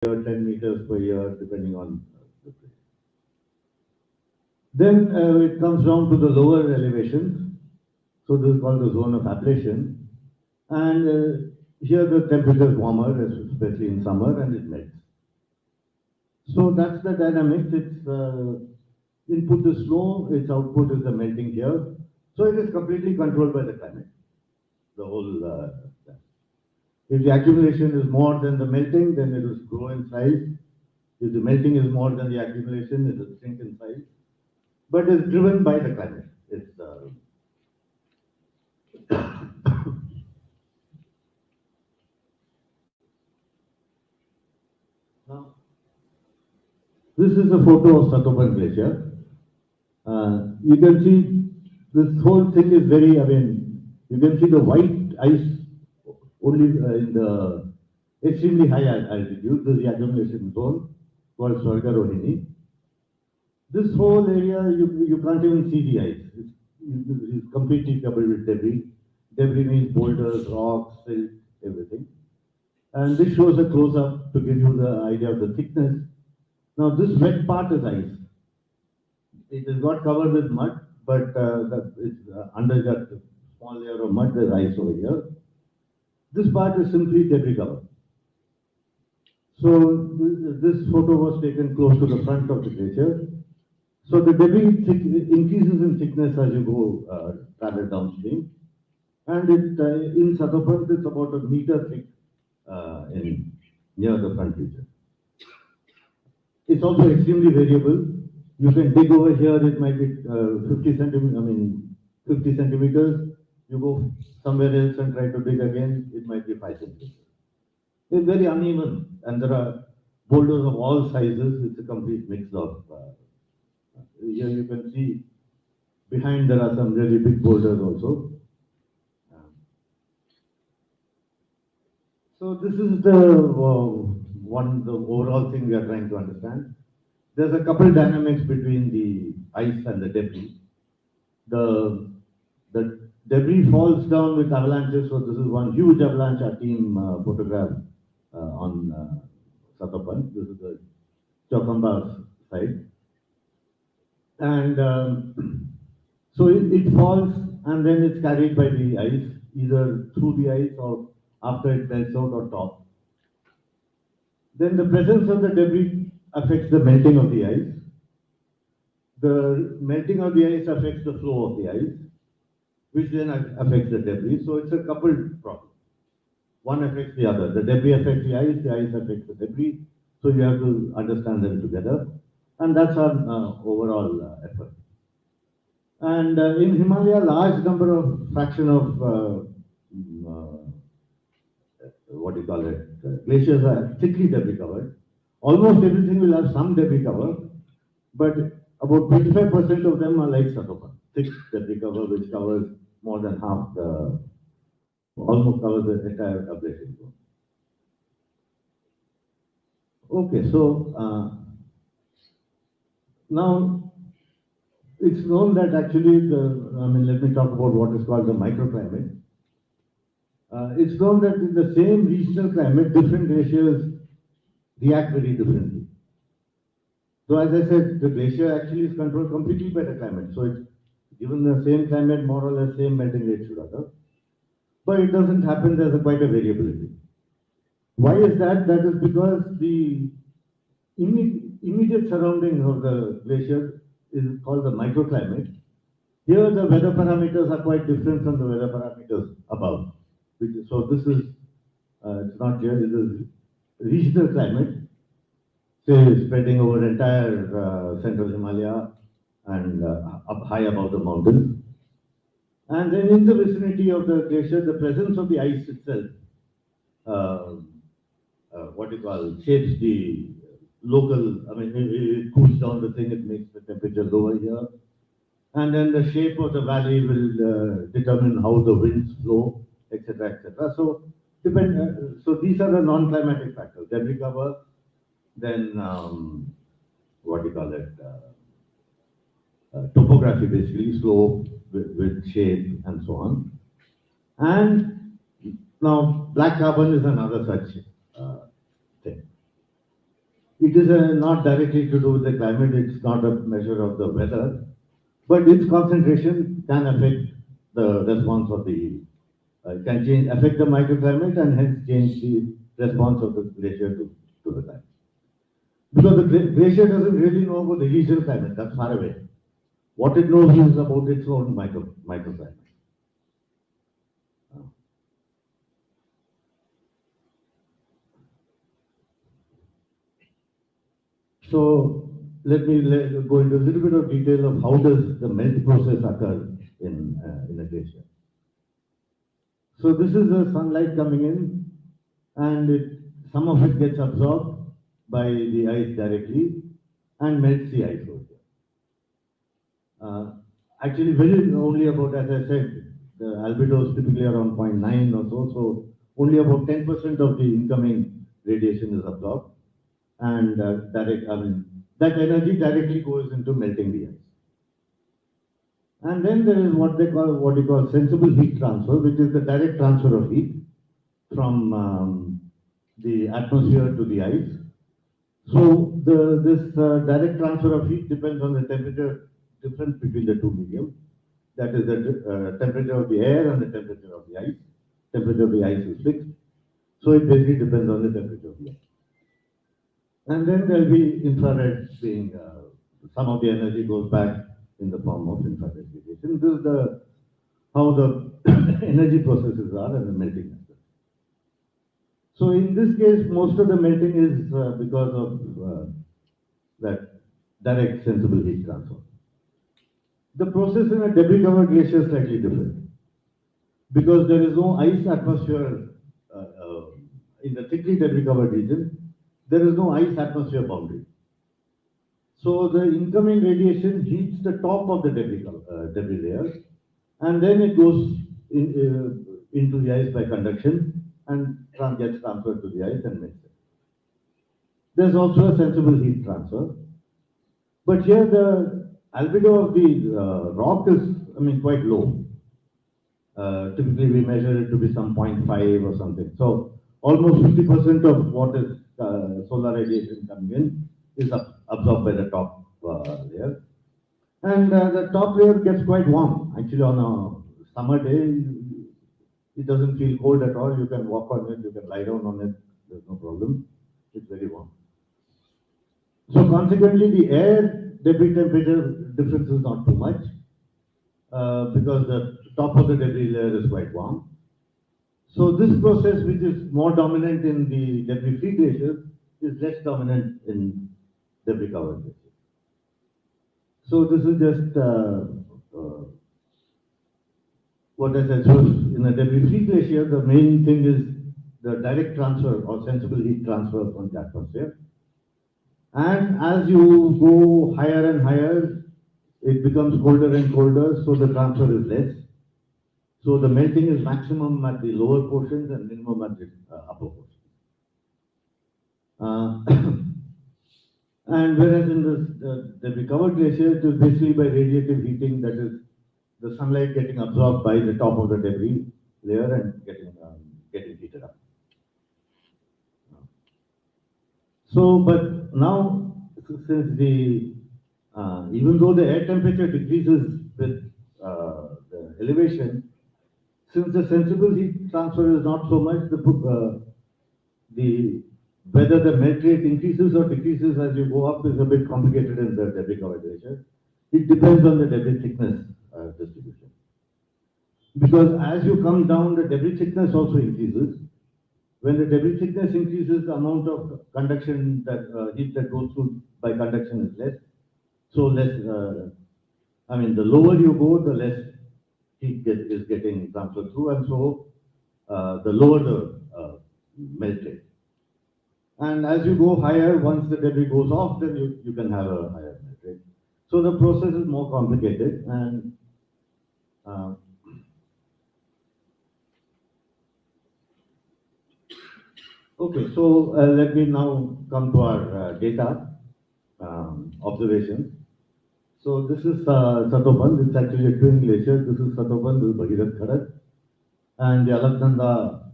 year, 10 meters per year, depending on the place. Then it comes down to the lower elevations. So this is called the zone of ablation. And here the temperature is warmer, especially in summer, and it melts. So that's the dynamics. Its input is slow, its output is the melting here. So it is completely controlled by the climate. The whole. If the accumulation is more than the melting, then it will grow in size. If the melting is more than the accumulation, it will shrink in size. But it's driven by the climate. It's now, this is a photo of Satopan Glacier. You can see this whole thing is very, I mean, you can see the white ice only in the extremely high altitude. This is the accumulation zone called Swargarohini. This whole area, you can't even see the ice. It's completely covered with debris. Debris means boulders, rocks, silt, everything. And this shows a close-up to give you the idea of the thickness. Now this wet part is ice. It is not covered with mud, but it's under that small layer of mud, there's ice over here. This part is simply debris cover. So this photo was taken close to the front of the glacier. So the debris increases in thickness as you go travel downstream. And in Satopan, it's about a meter thick near the front region. It's also extremely variable. You can dig over here, it might be 50 centimeters. You go somewhere else and try to dig again, it might be 5 centimeters. It's very uneven, and there are boulders of all sizes. It's a complete mix of. Here you can see behind there are some really big boulders also. So this is the the overall thing we are trying to understand. There's a couple dynamics between the ice and the debris. The debris falls down with avalanches. So this is one huge avalanche our team photographed on Satopan. This is the Chokamba side. And so it falls and then it's carried by the ice, either through the ice or after it melts out or top. Then the presence of the debris affects the melting of the ice. The melting of the ice affects the flow of the ice, which then affects the debris. So it's a coupled problem. One affects the other. The debris affects the ice affects the debris. So you have to understand them together. And that's our overall effort. And in Himalaya, large number of fraction of glaciers are thickly debris covered. Almost everything will have some debris cover, but about 25% of them are like Satopan, thick debris cover, which covers more than half almost covers the entire ablation zone. Okay, so now it's known that actually, let me talk about what is called the microclimate. It's known that in the same regional climate, different glaciers react very differently. So as I said, the glacier actually is controlled completely by the climate. So it's given the same climate, more or less same melting rate should occur. But it doesn't happen, there's quite a variability. Why is that? That is because the immediate surroundings of the glacier is called the microclimate. Here the weather parameters are quite different from the weather parameters above. So this is, it's not here, it is regional climate, say spreading over entire central Himalaya and up high above the mountains. And then in the vicinity of the glacier, the presence of the ice itself, shapes the local, it cools down the thing, it makes the temperature lower here. And then the shape of the valley will determine how the winds flow, etc., etc. So, so these are the non-climatic factors: debris cover, then topography, basically slope with shape and so on. And now black carbon is another such thing. It is not directly to do with the climate, it's not a measure of the weather, but its concentration can affect the response of the, can change, affect the microclimate and hence change the response of the glacier to the climate. Because the glacier doesn't really know about the regional climate, that's far away. What it knows is about its own microclimate. So let me go into a little bit of detail of how does the melt process occur in a glacier. So this is the sunlight coming in, and some of it gets absorbed by the ice directly and melts the ice over here. Actually, very only about, as I said, the albedo is typically around 0.9 or so, so only about 10% of the incoming radiation is absorbed, and that energy directly goes into melting the ice. And then there is what you call sensible heat transfer, which is the direct transfer of heat from the atmosphere to the ice. So this direct transfer of heat depends on the temperature difference between the two medium. That is the temperature of the air and the temperature of the ice. Temperature of the ice is fixed, so it basically depends on the temperature of the ice. And then there will be infrared being, some of the energy goes back in the form of infrared radiation. This is how the energy processes are and the melting method. So in this case, most of the melting is because of that direct sensible heat transfer. The process in a debris covered glacier is slightly different because there is no ice atmosphere in the thickly debris covered region. There is no ice atmosphere boundary. So the incoming radiation heats the top of the debris layer, and then it goes into the ice by conduction and gets transferred to the ice and melts it. There's also a sensible heat transfer, but here the albedo of the rock is, quite low. Typically, we measure it to be some 0.5 or something. So almost 50% of what is solar radiation coming in is absorbed by the top layer. And the top layer gets quite warm. Actually, on a summer day, it doesn't feel cold at all. You can walk on it, you can lie down on it, there's no problem. It's very warm. So consequently, the air debris temperature difference is not too much because the top of the debris layer is quite warm. So this process, which is more dominant in the debris-free glaciers, is less dominant in debris-covered glaciers. So this is just what I said. So in a debris-free glacier, the main thing is the direct transfer or sensible heat transfer from the atmosphere. And as you go higher and higher, it becomes colder and colder, so the transfer is less. So the melting is maximum at the lower portions and minimum at the upper portions. And whereas in the recovered glacier, it is basically by radiative heating, that is the sunlight getting absorbed by the top of the debris layer and getting heated up. So, but now, since even though the air temperature decreases with the elevation, since the sensible heat transfer is not so much, whether the melt rate increases or decreases as you go up is a bit complicated in the debris covered glacier. It depends on the debris thickness distribution. Because as you come down, the debris thickness also increases. When the debris thickness increases, the amount of conduction heat that goes through by conduction is less. So less, the lower you go, the less heat is getting transferred through, and so the lower the melt rate. And as you go higher, once the debris goes off, then you can have a higher melt rate. So the process is more complicated, and okay, so let me now come to our data observations. So this is Satopant. It's actually a twin glacier. This is Satopant, this is Bhagirath Khadak. And the Alaknanda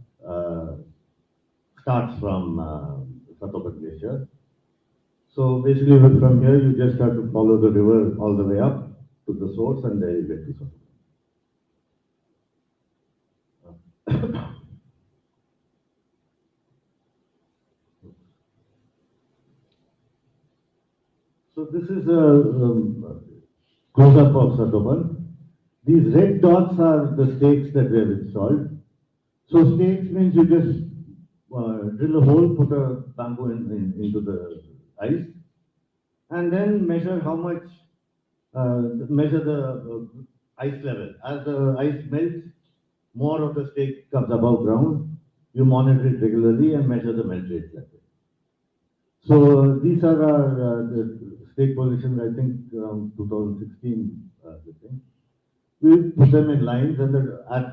starts from Satopant glacier. So basically, from here, you just have to follow the river all the way up to the source, and there you get to source. So this is a close-up of Satoban. These red dots are the stakes that we have installed. So stakes means you just drill a hole, put a bamboo into the ice, and then measure how much, measure the ice level. As the ice melts, more of the stake comes above ground. You monitor it regularly and measure the melt rate level. So these are our the stake positions, I think around 2016. We put them in lines, and uh,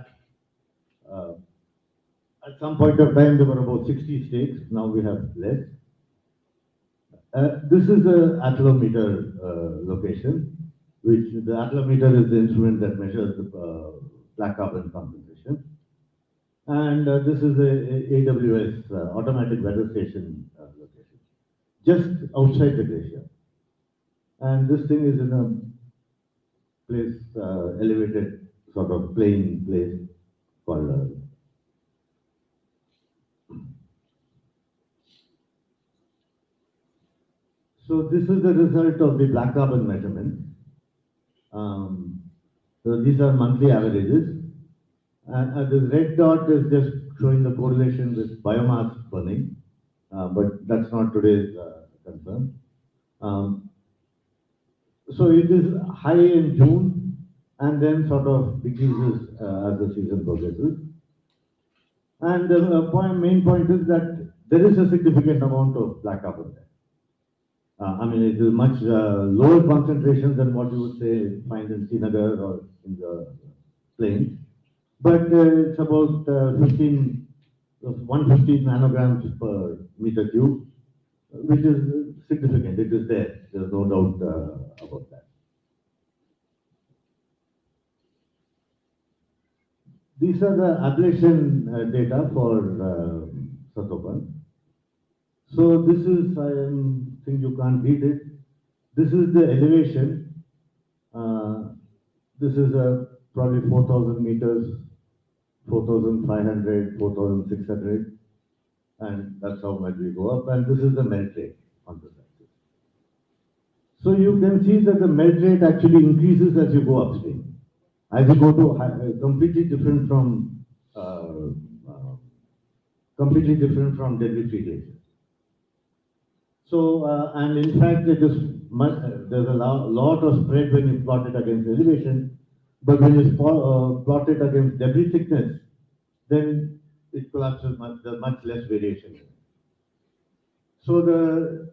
at some point of time there were about 60 stakes. Now we have less. This is the attelometer location, which the attelometer is the instrument that measures the black carbon concentration. And this is the AWS, automatic weather station location, just outside the glacier. And this thing is in a place, elevated sort of plain place called so this is the result of the black carbon measurements. So these are monthly averages. And this red dot is just showing the correlation with biomass burning, but that's not today's concern. So it is high in June and then sort of decreases as the season progresses. And the main point is that there is a significant amount of black carbon there. I mean, it is much lower concentration than what you would say find in Srinagar or in the plains. But it's about 150 nanograms per meter cube, which is significant. It is there. There's no doubt about that. These are the ablation data for Satoban. So this is, I think you can't read it. This is the elevation. This is probably 4,000 meters, 4,500, 4,600, and that's how much we go up. And this is the melt rate on this axis. So you can see that the melt rate actually increases as you go upstream. As you go to completely different from debris-free glaciers. So, and in fact, it is there's a lot of spread when you plot it against elevation, but when you plot it against debris thickness, then it collapses there's much less variation. So the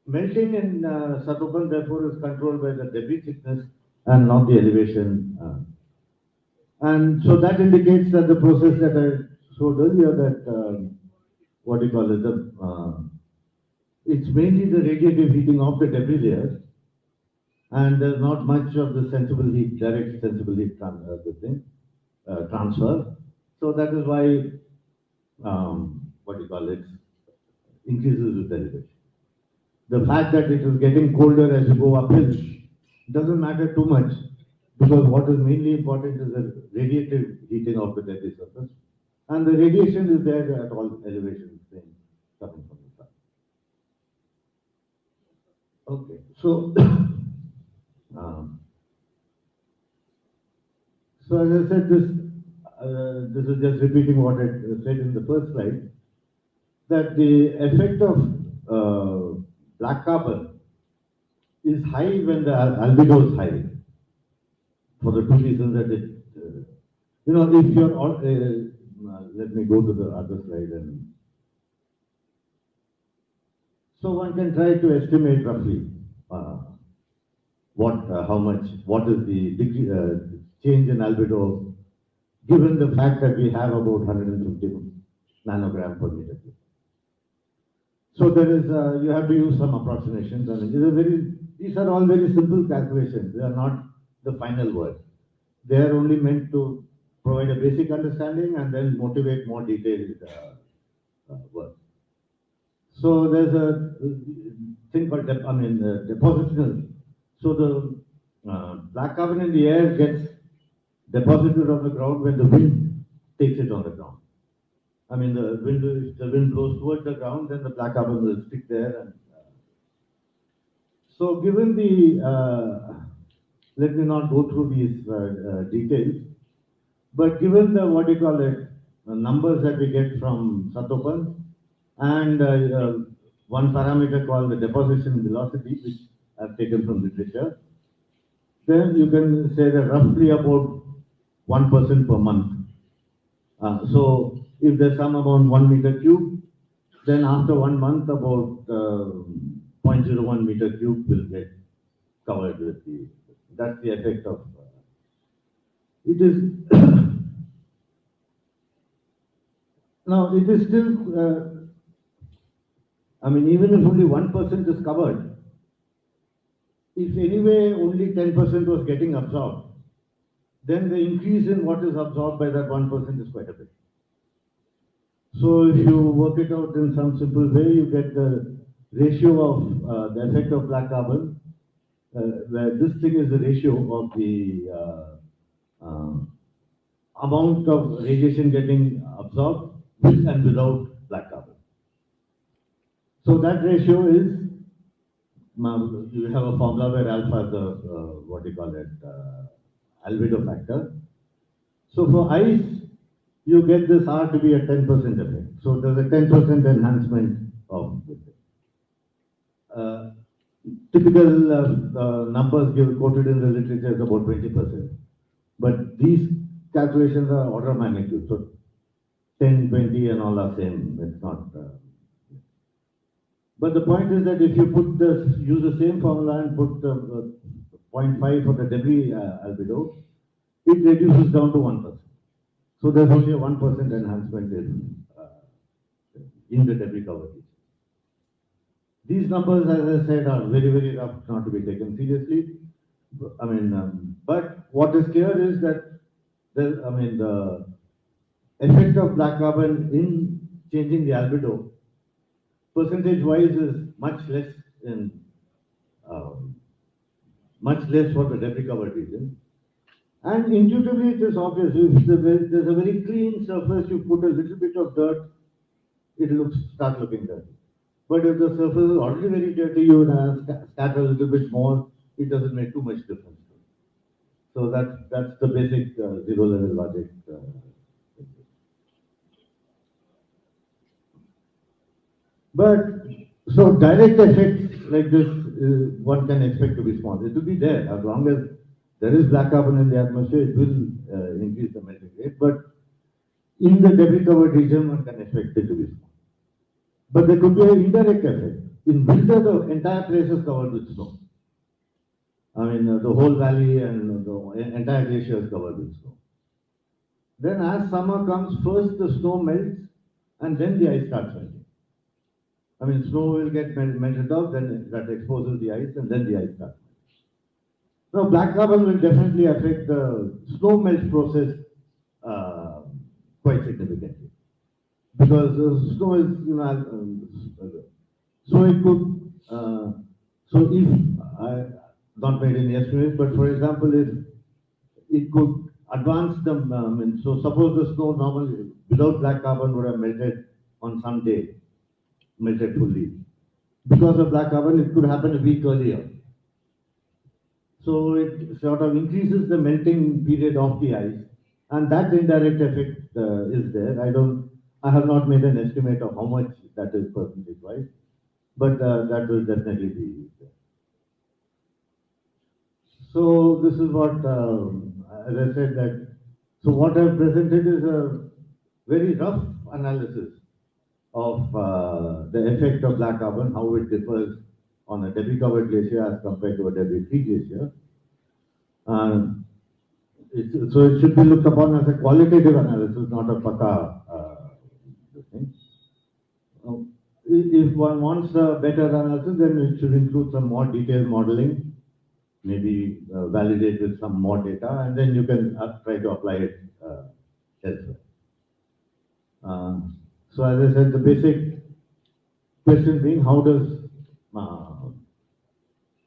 melting in Satoban, therefore, is controlled by the debris thickness and not the elevation. And so that indicates that the process that I showed earlier, that what do you call it, it's mainly the radiative heating of the debris layers, and there's not much of the sensible heat, direct sensible heat transfer. So that is why, what do you call it, increases with elevation. The fact that it is getting colder as you go uphill doesn't matter too much, because what is mainly important is the radiative heating of the debris surface, and the radiation is there at all elevations coming from the sun. Okay, so so as I said, this is just repeating what I said in the first slide, that the effect of black carbon is high when the albedo is high, for the two reasons that it, if you're, let me go to the other slide. And so one can try to estimate roughly what is the degree, change in albedo, given the fact that we have about 150 nanogram per meter cube. So there is, you have to use some approximations, and these are all very simple calculations. They are not the final word. They are only meant to provide a basic understanding and then motivate more detailed work. So there's thing called depositional. So the black carbon in the air gets deposited on the ground when the wind takes it on the ground. I mean, if the wind blows towards the ground, then the black carbon will stick there. And so, given the, let me not go through these details, but given the what do you call it, numbers that we get from Satopan and one parameter called the deposition velocity, which I've taken from literature, then you can say that roughly about 1% per month. So if there's some amount 1 meter cube, then after 1 month about 0.01 meter cube will get covered with the, that's the effect of, it is, now it is still, I mean, even if only 1% is covered, if anyway only 10% was getting absorbed, then the increase in what is absorbed by that 1% is quite a bit. So if you work it out in some simple way, you get the ratio of the effect of black carbon, where this thing is the ratio of the amount of radiation getting absorbed with and without black carbon. So that ratio is, you have a formula where alpha is the, what do you call it, albedo factor. So for ice, you get this R to be a 10% effect. So there's a 10% enhancement of this. Typical numbers quoted in the literature is about 20%. But these calculations are order of magnitude. So 10, 20 and all are same. It's not. But the point is that if you use the same formula and put 0.5 for the debris albedo, it reduces down to 1%. So there's only a 1% enhancement in the debris cover. These numbers, as I said, are very, very rough, not to be taken seriously. I mean, but what is clear is that the effect of black carbon in changing the albedo, percentage-wise, is much less for the debris covered region. And intuitively, it is obvious. If there's a very clean surface, you put a little bit of dirt, it start looking dirty. But if the surface is already very dirty, you would scatter a little bit more. It doesn't make too much difference. So that's the basic zero-level logic. But so direct effects like this, one can expect to be small. It will be there as long as there is black carbon in the atmosphere. It will increase the melting rate. But in the debris-covered region, one can expect it to be small. But there could be an indirect effect. In winter, the entire place is covered with snow. I mean, the whole valley and the entire glacier is covered with snow. Then as summer comes, first the snow melts and then the ice starts melting. I mean, snow will get melted off, then that exposes the ice and then the ice starts melting. Now, black carbon will definitely affect the snow melt process quite significantly. Because snow is, so it could, so if, I not made any estimates, but for example, if it could advance the, so suppose the snow normally without black carbon would have melted on some day, melted fully. Because of black carbon, it could happen a week earlier. So it sort of increases the melting period of the ice, and that indirect effect is there. I have not made an estimate of how much that is percentage-wise, but that will definitely be there. So this is what, as I said, that, so what I've presented is a very rough analysis of the effect of black carbon, how it differs on a debris-covered glacier as compared to a debris-free glacier. So it should be looked upon as a qualitative analysis, not a paka thing. If one wants a better analysis, then it should include some more detailed modeling, maybe validate with some more data, and then you can try to apply it elsewhere. So as I said, the basic question being, how does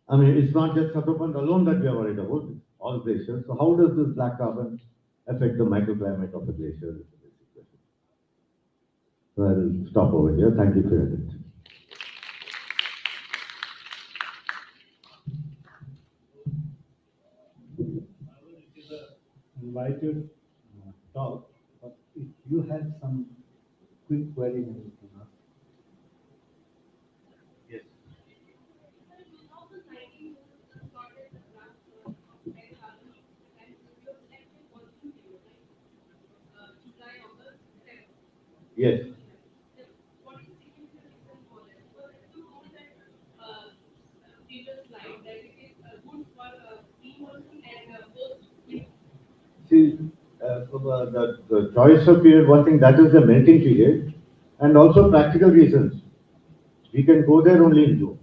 I mean, it's not just Chattopan alone that we are worried about, it's all glaciers. So how does this black carbon affect the microclimate of the glacier? Is the basic question. So I'll stop over here. Thank you for your attention. It is a invited talk, but if you had some quick query, then you can ask. Yes. Yes. See, the choice of period, one thing, that is the melting period, and also practical reasons. We can go there only in June.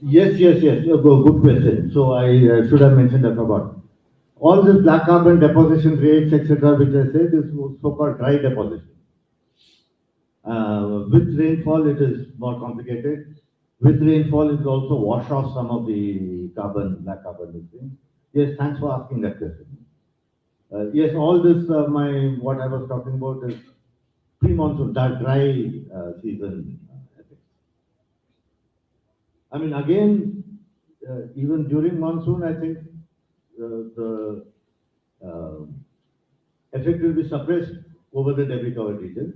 Yes. Good question. So I should have mentioned that about. All this black carbon deposition rates, etc., which I said, is so-called dry deposition. With rainfall, it is more complicated. With rainfall, it will also wash off some of the carbon, black carbon. Yes, thanks for asking that question. Yes, all this, what I was talking about is pre-monsoon, dry season effects. I mean, again, even during monsoon, I think the effect will be suppressed over the debris covered regions.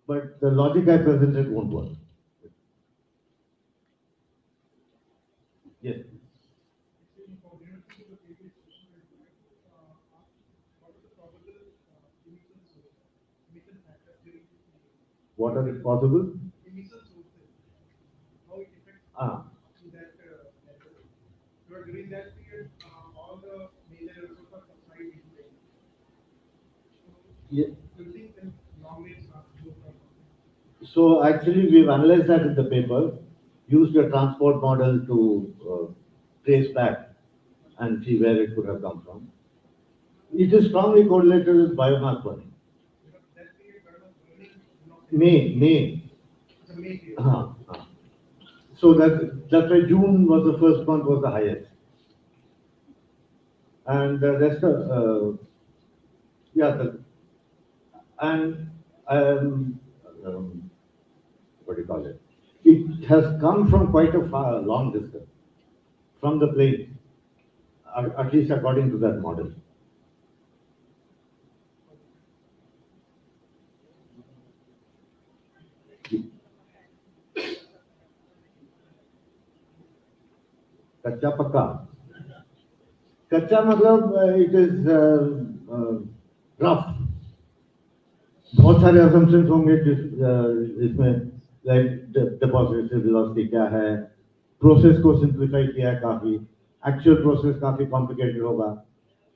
But the logic I presented won't work. Yes. What are possible? Ah. During that period, all the major resources are supplied in the Yeah. Do you think that normally it's not so? So actually, we've analyzed that in the paper, used a transport model to trace back and see where it could have come from. It is strongly correlated with biomass burning. That period, May. the May period. So that's why June was the first month was the highest. And the rest of, and what do you call it? It has come from quite a long distance from the plains, at least according to that model. कच्चा पक्का कच्चा मतलब it is rough. बहुत सारे assumptions होंगे इसमें like deposition velocity क्या है, process को simplify किया है काफी, actual process काफी complicated होगा,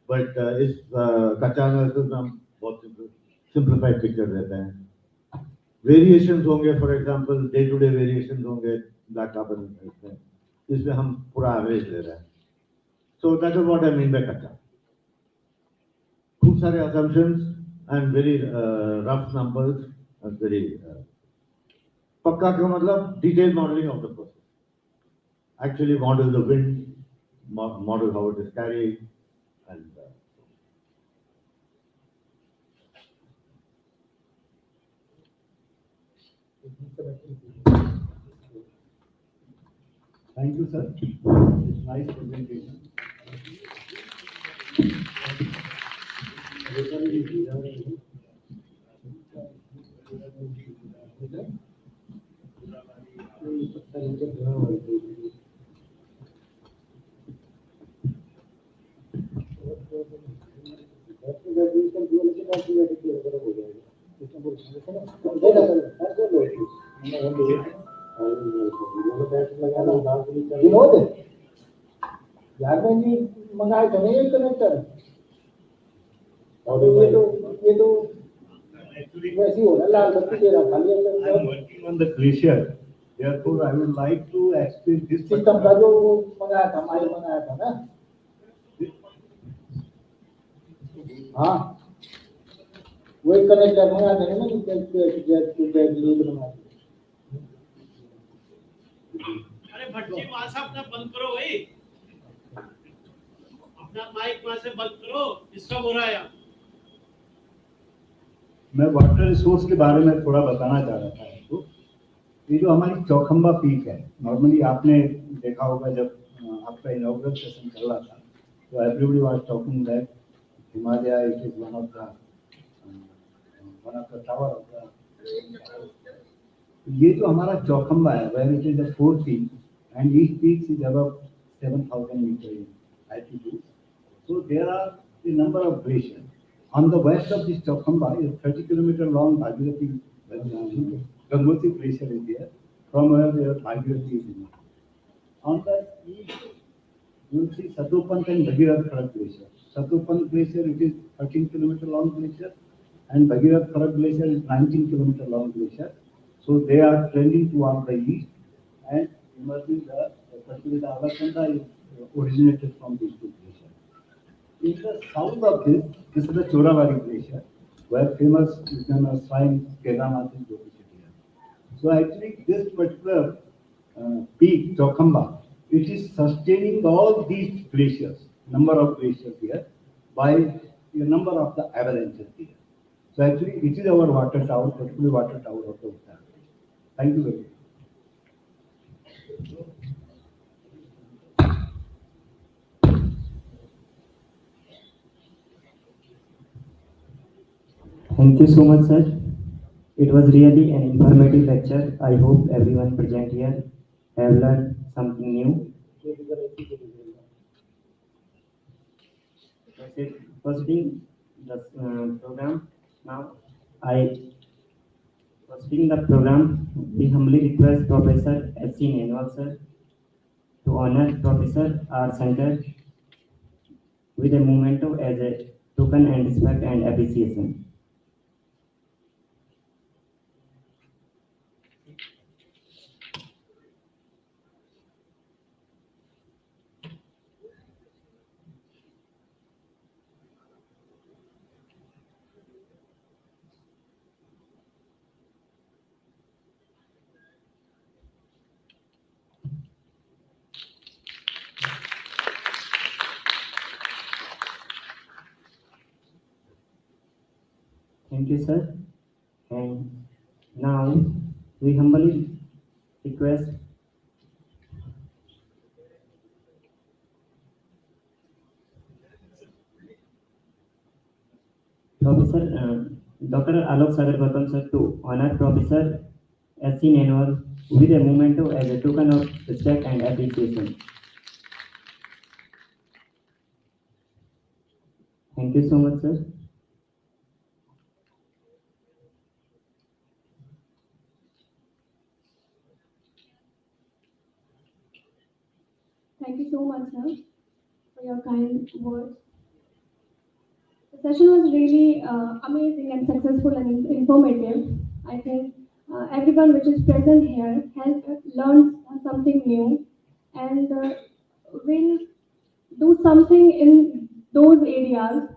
but इस कच्चा analysis में हम बहुत simplified picture देते हैं. Variations होंगे, for example day-to-day variations होंगे black carbon इसमें हम पूरा average ले रहे हैं. So that is what I mean by कच्चा. खूब सारे assumptions and very rough numbers and very पक्का का मतलब detailed modeling of the process. Actually model the wind, model how it is carried, and Thank you, sir. It's nice presentation. Vinod यार मैंने मंगाए थे ना ये कनेक्टर और ये तो वैसी हो रहा लाल बत्ती दे रहा खाली I am working on the glacier. Therefore, I would like to explain this. System का जो मंगाया था माइल मंगाया था ना हाँ वो एक कनेक्टर मंगा देंगे ना कि अरे भट्टी वहां से अपना बंद करो भाई, अपना माइक वहां से बंद करो, डिस्टर्ब हो रहा है। मैं वाटर रिसोर्स के बारे में थोड़ा बताना चाह रहा था आपको। ये जो हमारी चौखंबा पीक है, नॉर्मली आपने देखा होगा जब आपका इनॉग्रेशन सेशन चल रहा था, तो everybody was talking that Himalaya it is one of the tower of the. ये जो हमारा चौखंबा है, where it is the fourth peak and each peak is above 7,000 metre in altitude. So there are a number of glaciers. On the west of this Chaukhamba is 30-kilometer long Bhagirathi Gangoti glacier is there, from where the Bhagirathi is in. On the east, you will see Satopant and Bhagirath Kharak glacier. Satopant glacier, it is 13-kilometer long glacier, and Bhagirath Kharak glacier is 19-kilometer long glacier. So they are trending towards the east, and emerging especially the Alaknanda is originated from these two glaciers. In the south of this is the Chorawari glacier, where famous shrine Kedarnath is located here. So actually, this particular peak, Chaukhamba, it is sustaining all these glaciers, number of glaciers here, by a number of the avalanches here. So actually, it is our water tower, particularly water tower of the Uttarakhand. Thank you very much. Thank you so much, sir. It was really an informative lecture. I hope everyone present here have learned something new. That's it. Proceeding the program. Now, proceeding the program, we humbly request Professor S.C. Nenwal, sir, to honor Professor R. Shankar with a memento as a token and respect and appreciation. Thank you, sir. And now we humbly request Professor Dr. Alok Sagar Gautam, sir, to honor Professor S.C. Nenwal with a memento as a token of respect and appreciation. Thank you so much, sir. Thank you so much, sir, for your kind words. The session was really amazing and successful and informative. I think everyone which is present here has learned something new and will do something in those areas,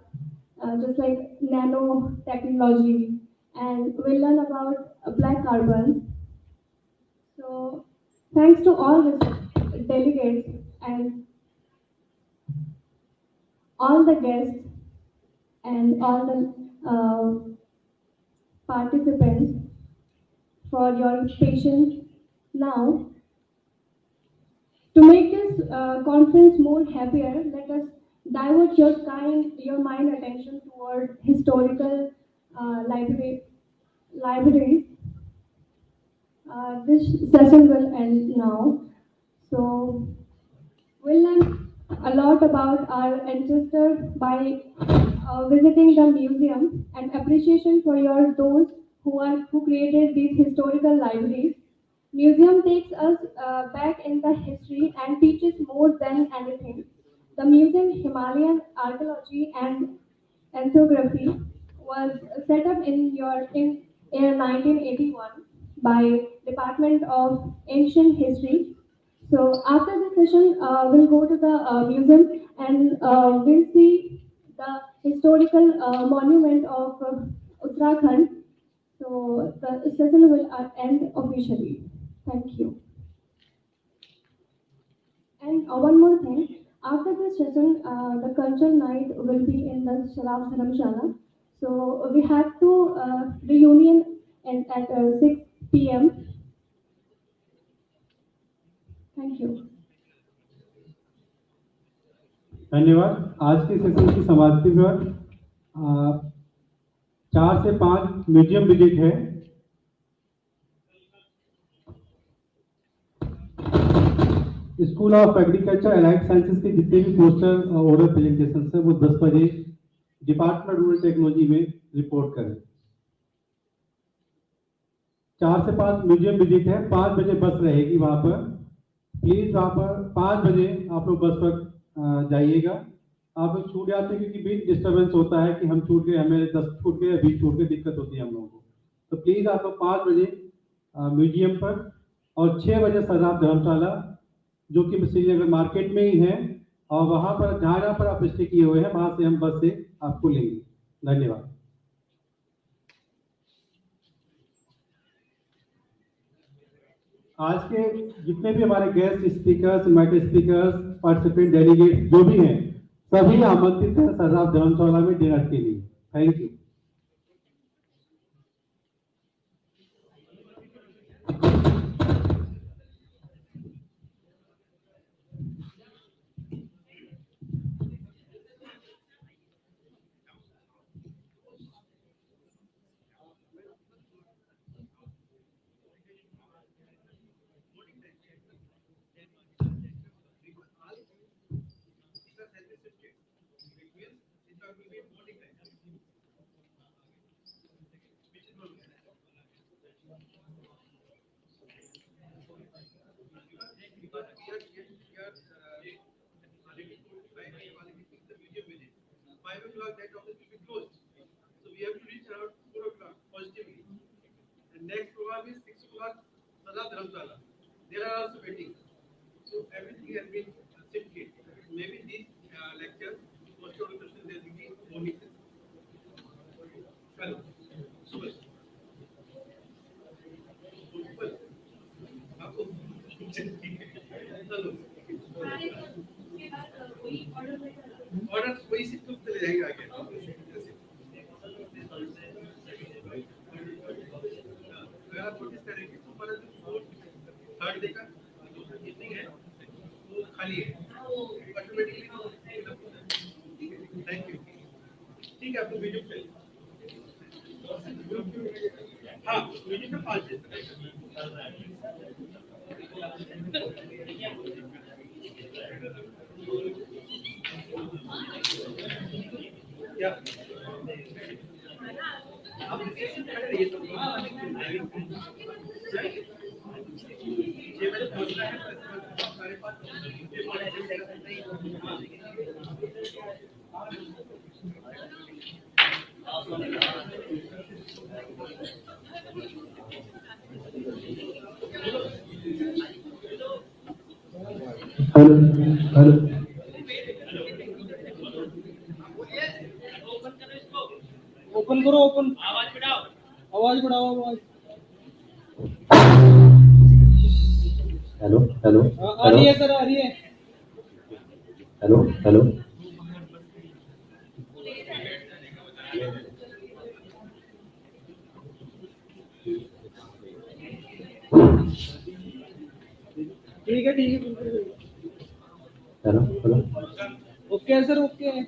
just like nanotechnology, and we'll learn about black carbon. So, thanks to all the delegates and all the guests and all the participants for your patience. Now, to make this conference more happier, let us divert your mind attention toward historical libraries. This session will end now. So we'll learn a lot about our ancestors by visiting the museum and appreciation for those who created these historical libraries. Museum takes us back in the history and teaches more than anything. The museum Himalayan Archaeology and Ethnography was set up in 1981 by Department of Ancient History. So after the session, we'll go to the museum and we'll see the historical monument of Uttarakhand. So the session will end officially. Thank you. And one more thing, after this session, the cultural night will be in the Sharaf Dharamshala. So we have to reunion at 6 p.m. Thank you. धन्यवाद। आज के session की समाप्ति पर 4 से 5 museum visit है। School of agriculture allied sciences के जितने भी पोस्टर ओरल प्रेजेंटेशन है वो 10 बजे डिपार्टमेंट रूरल टेक्नोलॉजी में रिपोर्ट करें। 4 से 5 म्यूजियम विजिट है, 5 बजे बस रहेगी वहां पर। प्लीज वहां पर 5 बजे आप लोग बस पर जाइएगा। आप लोग छूट जाते हैं क्योंकि बीच डिस्टर्बेंस होता है कि हम छूट गए, हमें 10 छूट गए, 20 छूट गए, दिक्कत होती है हम लोगों को। तो प्लीज आप लोग 5 बजे म्यूजियम पर और 6 बजे सरदार धर्मशाला जो कि श्रीनगर मार्केट में ही है, और वहां पर जहाँ पर आप स्टे किए हुए हैं वहां से हम बस से आपको लेंगे। धन्यवाद। आज के जितने भी हमारे guest speakers, invited speakers, participant, delegate जो भी हैं, सभी आमंत्रित हैं सरदार धर्मशाला में डिनर के लिए। Thank you. That office will be closed. So we have to reach around 4 o'clock positively. The next program is 6 o'clock, Sadar Dharamshala. They are also waiting. So everything has been shifted. Maybe these lectures, most of the questions they will be morning session. Hello. Super. आपको hello order वही से तो चले जाएगा आगे। अगर आप notice करेंगे तो हमारा जो फोर्थ थर्ड डे का मीटिंग है वो खाली है ऑटोमेटिकली। Thank you. ठीक है, आपको वीडियो चाहिए? हाँ, वीडियो में 5 दिन क्या आप ये सब ये मैंने पहुंचना है सारे 5 हेलो हेलो ओपन करो, ओपन आवाज बढ़ाओ, आवाज बढ़ाओ, आवाज। हेलो हेलो आ रही है सर, आ रही है। हेलो हेलो ठीक है, ठीक है, हेलो हेलो ओके है सर, ओके है।